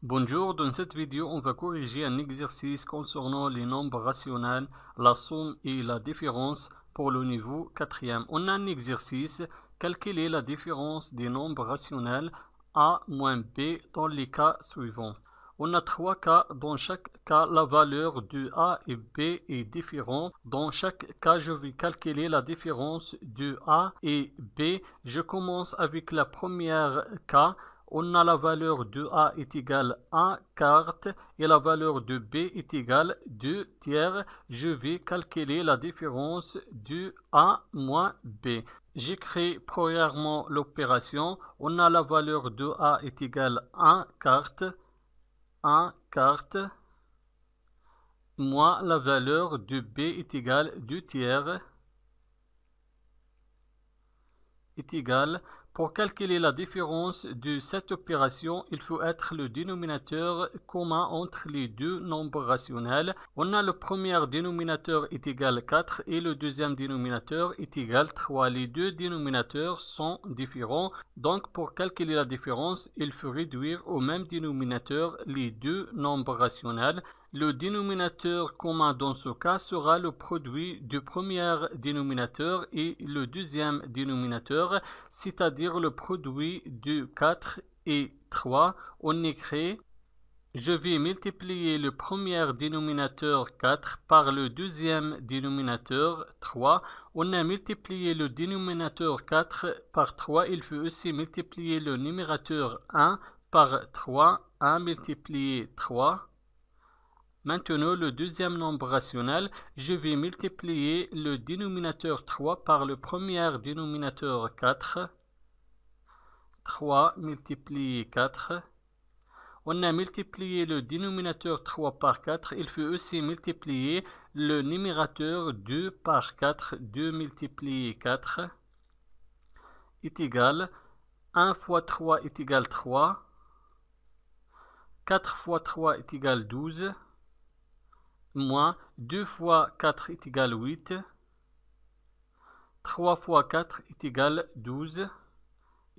Bonjour, dans cette vidéo, on va corriger un exercice concernant les nombres rationnels, la somme et la différence pour le niveau 4e. On a un exercice, calculer la différence des nombres rationnels a moins b dans les cas suivants. On a trois cas. Dans chaque cas, la valeur de a et b est différente. Dans chaque cas, je vais calculer la différence de a et b. Je commence avec la première cas. On a la valeur de a est égale à 1 quart et la valeur de b est égale 2 tiers. Je vais calculer la différence de a moins b. J'écris premièrement l'opération. On a la valeur de a est égale à 1 quart moins la valeur de b est égale 2 tiers est égal. Pour calculer la différence de cette opération, il faut être le dénominateur commun entre les deux nombres rationnels. On a le premier dénominateur est égal 4 et le deuxième dénominateur est égal 3. Les deux dénominateurs sont différents. Donc, pour calculer la différence, il faut réduire au même dénominateur les deux nombres rationnels. Le dénominateur commun dans ce cas sera le produit du premier dénominateur et le deuxième dénominateur, c'est-à-dire le produit de 4 et 3. On écrit, je vais multiplier le premier dénominateur 4 par le deuxième dénominateur 3. On a multiplié le dénominateur 4 par 3. Il faut aussi multiplier le numérateur 1 par 3. 1 multiplié 3. Maintenant, le deuxième nombre rationnel, je vais multiplier le dénominateur 3 par le premier dénominateur 4. 3 multiplié 4. On a multiplié le dénominateur 3 par 4. Il faut aussi multiplier le numérateur 2 par 4. 2 multiplié 4 est égal. 1 fois 3 est égal 3. 4 fois 3 est égal 12. Moins 2 fois 4 est égal 8. 3 fois 4 est égal 12.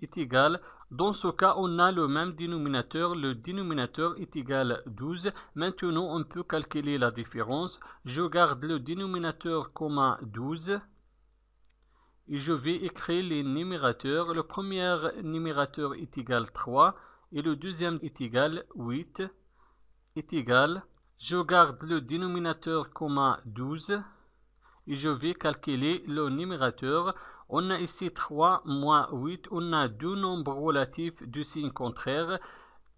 Est égal. Dans ce cas, on a le même dénominateur. Le dénominateur est égal 12. Maintenant, on peut calculer la différence. Je garde le dénominateur commun 12. Et je vais écrire les numérateurs. Le premier numérateur est égal 3. Et le deuxième est égal 8. Est égal. Je garde le dénominateur commun 12 et je vais calculer le numérateur. On a ici 3 moins 8. On a deux nombres relatifs du signe contraire.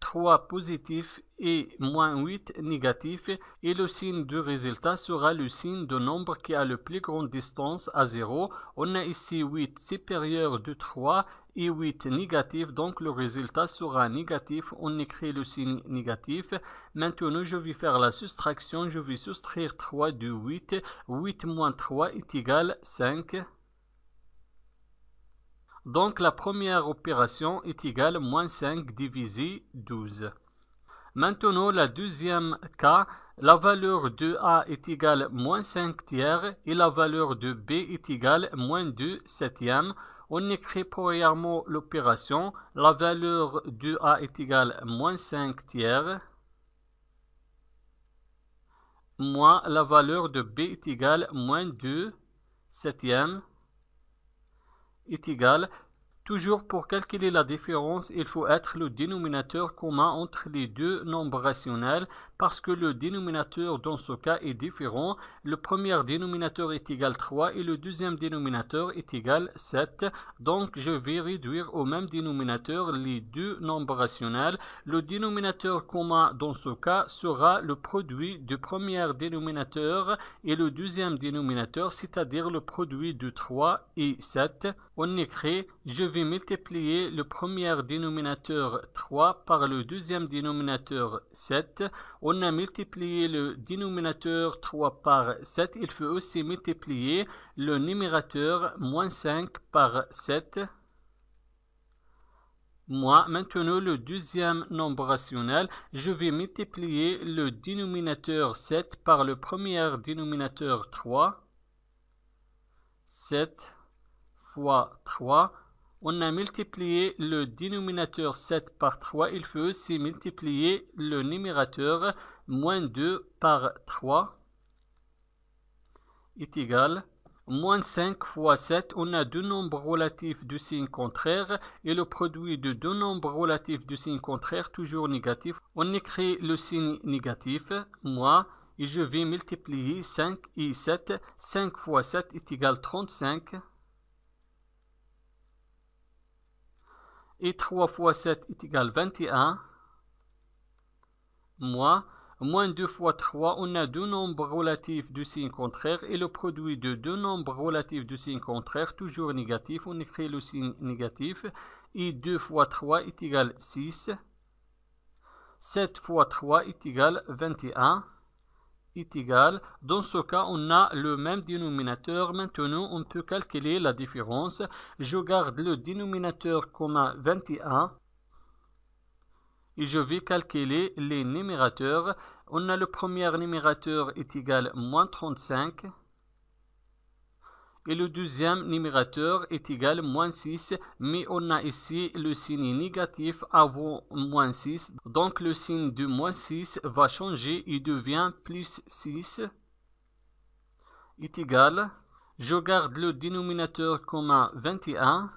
3 positif et moins 8 négatif. Et le signe du résultat sera le signe de nombre qui a le plus grande distance à 0. On a ici 8 supérieur de 3 et 8 négatif. Donc le résultat sera négatif. On écrit le signe négatif. Maintenant, je vais faire la soustraction. Je vais soustraire 3 de 8. 8 moins 3 est égal 5. Donc la première opération est égale à moins 5 divisé 12. Maintenant, la deuxième cas, la valeur de a est égale à moins 5 tiers et la valeur de b est égale à moins 2 septièmes. On écrit premièrement l'opération. La valeur de a est égale à moins 5 tiers moins la valeur de b est égale à moins 2 septièmes est égal. Toujours pour calculer la différence, il faut être le dénominateur commun entre les deux nombres rationnels parce que le dénominateur dans ce cas est différent. Le premier dénominateur est égal 3 et le deuxième dénominateur est égal 7. Donc je vais réduire au même dénominateur les deux nombres rationnels. Le dénominateur commun dans ce cas sera le produit du premier dénominateur et le deuxième dénominateur, c'est-à-dire le produit de 3 et 7. On écrit, je vais multiplier le premier dénominateur 3 par le deuxième dénominateur 7. On a multiplié le dénominateur 3 par 7. Il faut aussi multiplier le numérateur moins 5 par 7. Maintenant, le deuxième nombre rationnel, je vais multiplier le dénominateur 7 par le premier dénominateur 3. 7 fois 3. On a multiplié le dénominateur 7 par 3. Il faut aussi multiplier le numérateur moins 2 par 3 est égal moins 5 fois 7. On a deux nombres relatifs du signe contraire et le produit de deux nombres relatifs du signe contraire toujours négatif. On écrit le signe négatif, moins, et je vais multiplier 5 et 7. 5 fois 7 est égal 35. Et 3 fois 7 est égal 21. Moins 2 fois 3, on a deux nombres relatifs du signe contraire et le produit de deux nombres relatifs du signe contraire, toujours négatif, on écrit le signe négatif. Et 2 fois 3 est égal 6. 7 fois 3 est égal 21. Est égal. Dans ce cas, on a le même dénominateur. Maintenant, on peut calculer la différence. Je garde le dénominateur comme 21. Et je vais calculer les numérateurs. On a le premier numérateur est égal moins 35. Et le deuxième numérateur est égal moins 6. Mais on a ici le signe négatif avant moins 6. Donc le signe de moins 6 va changer et devient plus 6. Est égal. Je garde le dénominateur comme 21.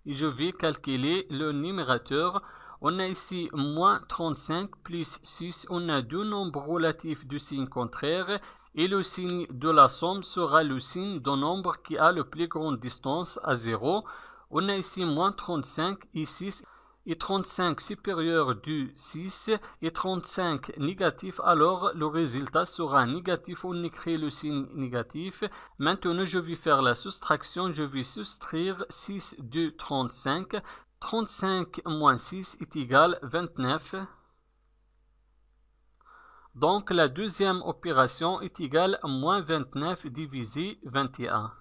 Et je vais calculer le numérateur. On a ici moins 35 plus 6. On a deux nombres relatifs du signe contraire. Et le signe de la somme sera le signe d'un nombre qui a la plus grande distance à 0. On a ici moins 35 et 6. Et 35 supérieur du 6 et 35 négatif. Alors le résultat sera négatif. On écrit le signe négatif. Maintenant je vais faire la soustraction. Je vais soustraire 6 de 35. 35 moins 6 est égal 29. Donc la deuxième opération est égale à moins 29 divisé 21.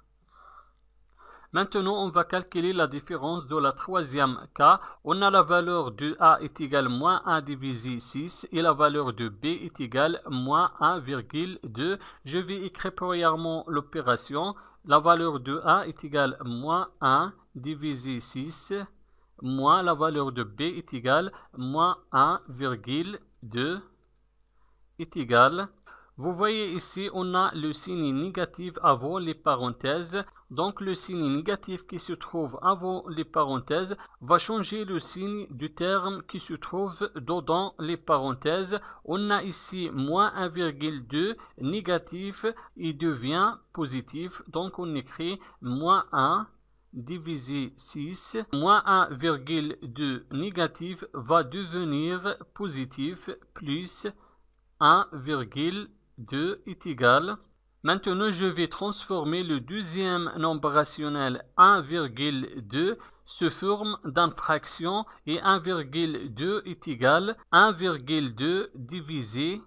Maintenant, on va calculer la différence de la troisième cas. On a la valeur de A est égale moins 1 divisé 6 et la valeur de B est égale moins 1,2. Je vais écrire premièrement l'opération. La valeur de A est égale moins 1 divisé 6 moins la valeur de B est égale moins 1,2 est égal. Vous voyez ici, on a le signe négatif avant les parenthèses. Donc le signe négatif qui se trouve avant les parenthèses va changer le signe du terme qui se trouve dedans les parenthèses. On a ici moins 1,2 négatif, il devient positif. Donc on écrit moins 1 divisé 6, moins 1,2 négatif va devenir positif plus 1,2 est égal. Maintenant, je vais transformer le deuxième nombre rationnel 1,2 sous forme d'une fraction et 1,2 est égal 1,2 divisé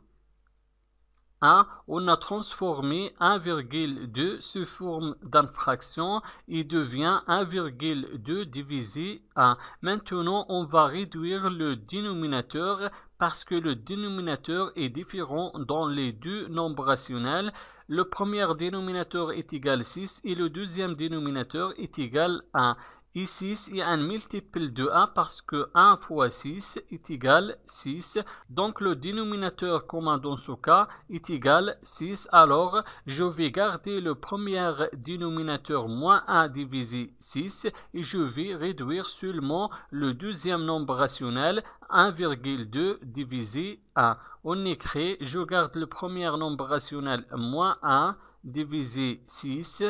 1. On a transformé 1,2 sous forme d'une fraction et devient 1,2 divisé 1. Maintenant, on va réduire le dénominateur parce que le dénominateur est différent dans les deux nombres rationnels. Le premier dénominateur est égal 6 et le deuxième dénominateur est égal 1. Et 6 est un multiple de 1 parce que 1 fois 6 est égal 6. Donc le dénominateur commun dans ce cas est égal 6. Alors je vais garder le premier dénominateur moins 1 divisé 6 et je vais réduire seulement le deuxième nombre rationnel 1,2 divisé 1. On écrit, je garde le premier nombre rationnel moins 1 divisé 6.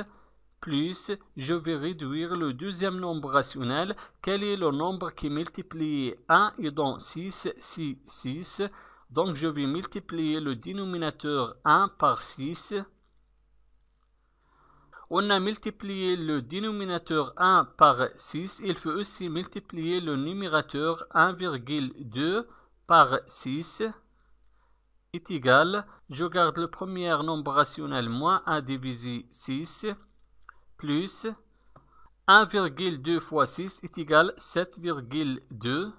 Plus, je vais réduire le deuxième nombre rationnel. Quel est le nombre qui multiplie 1 et dans 6, 6. Donc, je vais multiplier le dénominateur 1 par 6. On a multiplié le dénominateur 1 par 6. Il faut aussi multiplier le numérateur 1,2 par 6 est égal. Je garde le premier nombre rationnel moins 1 divisé 6. Plus 1,2 fois 6 est égal 7,2.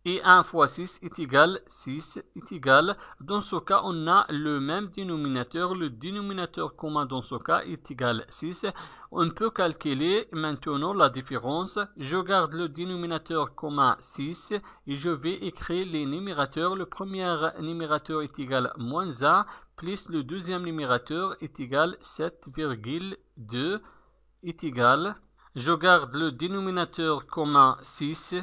et 1 fois 6 est égal 6 est égal. Dans ce cas, on a le même dénominateur. Le dénominateur commun dans ce cas est égal 6. On peut calculer maintenant la différence. Je garde le dénominateur commun 6 et je vais écrire les numérateurs. Le premier numérateur est égal moins 1 plus le deuxième numérateur est égal 7,2 est égal. Je garde le dénominateur commun 6.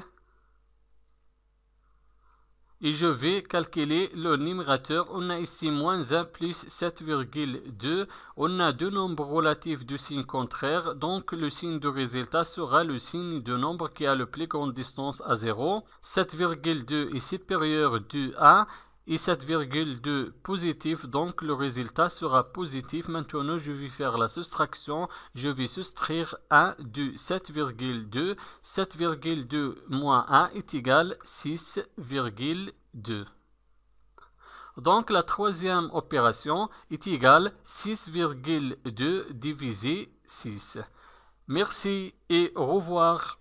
Et je vais calculer le numérateur. On a ici moins 1 plus 7,2. On a deux nombres relatifs de signe contraire. Donc le signe de résultat sera le signe de nombre qui a le plus grande distance à 0. 7,2 est supérieur de 1 et 7,2 positif. Donc le résultat sera positif. Maintenant je vais faire la soustraction. Je vais soustraire 1 de 7,2. 7,2 moins 1 est égal 6,2. Donc la troisième opération est égale 6,2 divisé 6. Merci et au revoir.